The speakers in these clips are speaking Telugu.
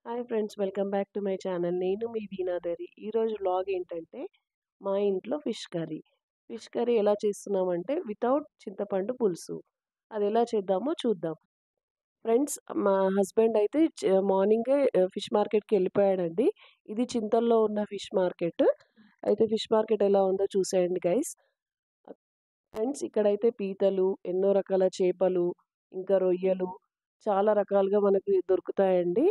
Hi friends, welcome back to my channel. నేను మీ వీణాధరి. ఈరోజు వ్లాగ్ ఏంటంటే మా ఇంట్లో ఫిష్ కర్రీ. ఫిష్ కర్రీ ఎలా చేస్తున్నామంటే వితౌట్ చింతపండు పులుసు. అది ఎలా చేద్దామో చూద్దాం. ఫ్రెండ్స్, మా హస్బెండ్ అయితే మార్నింగే ఫిష్ మార్కెట్కి వెళ్ళిపోయాడండి. ఇది చింతల్లో ఉన్న ఫిష్ మార్కెట్. అయితే ఫిష్ మార్కెట్ ఎలా ఉందో చూసేయండి గైస్. ఫ్రెండ్స్, ఇక్కడైతే పీతలు, ఎన్నో రకాల చేపలు, ఇంకా రొయ్యలు చాలా రకాలుగా మనకి దొరుకుతాయండి.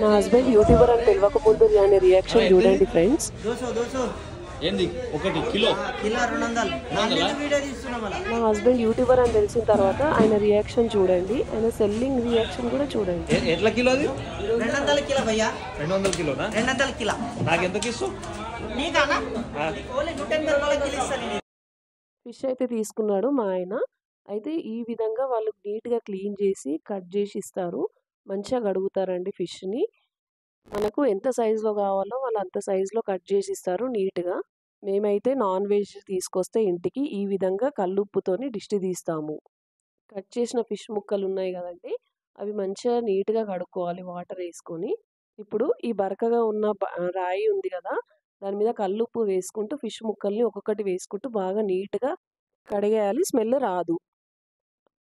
నా హస్బెండ్ యూట్యూబర్ అని తెలియకముందు ఆయన రియాక్షన్ చూడండి ఫ్రెండ్స్. ఏంది ఒకటి కిలో కిలో 200 వీడియో తీస్తున్నాం అలా. నా హస్బెండ్ యూట్యూబర్ అని తెలిసిన తర్వాత ఆయన రియాక్షన్ చూడండి, ఆయన సెల్లింగ్ రియాక్షన్ కూడా చూడండి. ఎట్లా కిలో అది 200 కిలో భయ్యా, 200 కిలోనా 200 కిలో. నాకు ఎంత ఇస్తావు నీకానా ఓన్లీ 180 రూపాయల కిలో ఇస్తాను. ఫిష్ అయితే తీసుకున్నాడు మా ఆయన. అయితే ఈ విధంగా వాళ్ళు నీట్గా క్లీన్ చేసి కట్ చేసి ఇస్తారు. మంచిగా కడుగుతారండి ఫిష్ని. మనకు ఎంత సైజులో కావాలో వాళ్ళు అంత సైజులో కట్ చేసి ఇస్తారు నీట్గా. మేమైతే నాన్ వెజ్ తీసుకొస్తే ఇంటికి ఈ విధంగా కల్లుప్పుతోని దిష్టి తీస్తాము. కట్ చేసిన ఫిష్ ముక్కలు ఉన్నాయి కదండి, అవి మంచిగా నీట్గా కడుక్కోవాలి వాటర్ వేసుకొని. ఇప్పుడు ఈ బరకగా ఉన్న రాయి ఉంది కదా, దాని మీద కల్లుప్పు వేసుకుంటూ ఫిష్ ముక్కల్ని ఒక్కొక్కటి వేసుకుంటూ బాగా నీట్గా కడిగేయాలి, స్మెల్ రాదు.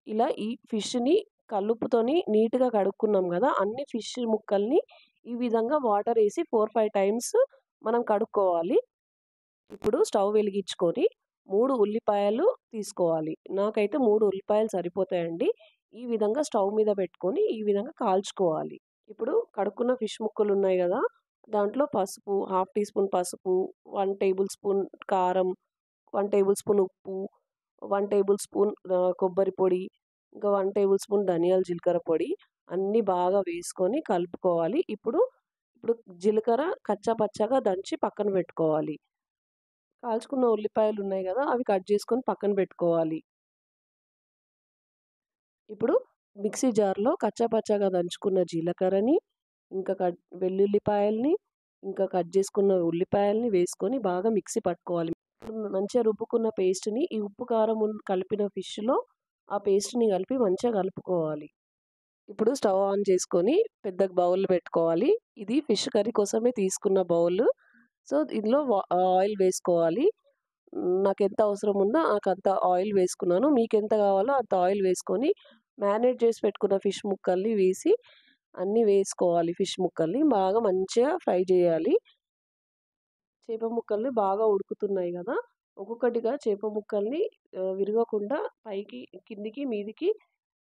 ఇలా ఈ ఫిష్ని కల్లుప్పుతోని నీట్గా కడుక్కున్నాం కదా, అన్ని ఫిష్ ముక్కల్ని ఈ విధంగా వాటర్ వేసి 4-5 టైమ్స్ మనం కడుక్కోవాలి. ఇప్పుడు స్టవ్ వెలిగించుకొని 3 ఉల్లిపాయలు తీసుకోవాలి. నాకైతే 3 ఉల్లిపాయలు సరిపోతాయండి. ఈ విధంగా స్టవ్ మీద పెట్టుకొని ఈ విధంగా కాల్చుకోవాలి. ఇప్పుడు కడుక్కున్న ఫిష్ ముక్కలు ఉన్నాయి కదా, దాంట్లో పసుపు, హాఫ్ టీ స్పూన్ పసుపు, 1 టేబుల్ స్పూన్ కారం, 1 టేబుల్ స్పూన్ ఉప్పు, 1 టేబుల్ స్పూన్ కొబ్బరి పొడి, ఇంకా 1 టేబుల్ స్పూన్ ధనియాల జీలకర్ర పొడి అన్నీ బాగా వేసుకొని కలుపుకోవాలి. ఇప్పుడు జీలకర్ర కచ్చా పచ్చాగా దంచి పక్కన పెట్టుకోవాలి. కాల్చుకున్న ఉల్లిపాయలు ఉన్నాయి కదా, అవి కట్ చేసుకొని పక్కన పెట్టుకోవాలి. ఇప్పుడు మిక్సీ జార్లో కచ్చా పచ్చాగా దంచుకున్న జీలకర్రని, ఇంకా వెల్లుల్లిపాయల్ని, ఇంకా కట్ చేసుకున్న ఉల్లిపాయల్ని వేసుకొని బాగా మిక్సీ పట్టుకోవాలి. మంచిగా రుబ్బుకున్న పేస్ట్ని ఈ ఉప్పు కారం కలిపిన ఫిష్లో ఆ పేస్ట్ని కలిపి మంచిగా కలుపుకోవాలి. ఇప్పుడు స్టవ్ ఆన్ చేసుకొని పెద్ద బౌల్ పెట్టుకోవాలి. ఇది ఫిష్ కర్రీ కోసమే తీసుకున్న బౌల్. సో ఇందులో ఆయిల్ వేసుకోవాలి. నాకు ఎంత అవసరం ఉందో నాకు అంత ఆయిల్ వేసుకున్నాను. మీకు ఎంత కావాలో అంత ఆయిల్ వేసుకొని మ్యారినేట్ చేసి పెట్టుకున్న ఫిష్ ముక్కల్ని వేసి అన్నీ వేసుకోవాలి. ఫిష్ ముక్కల్ని బాగా మంచిగా ఫ్రై చేయాలి. చేప ముక్కల్ని బాగా ఉడుకుతున్నాయి కదా, ఒక్కొక్కటిగా చేప ముక్కల్ని విరగకుండా పైకి కిందికి మీదికి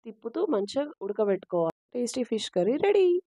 తిప్పుతూ మంచిగా ఉడకబెట్టుకోవాలి. Tasty fish curry ready.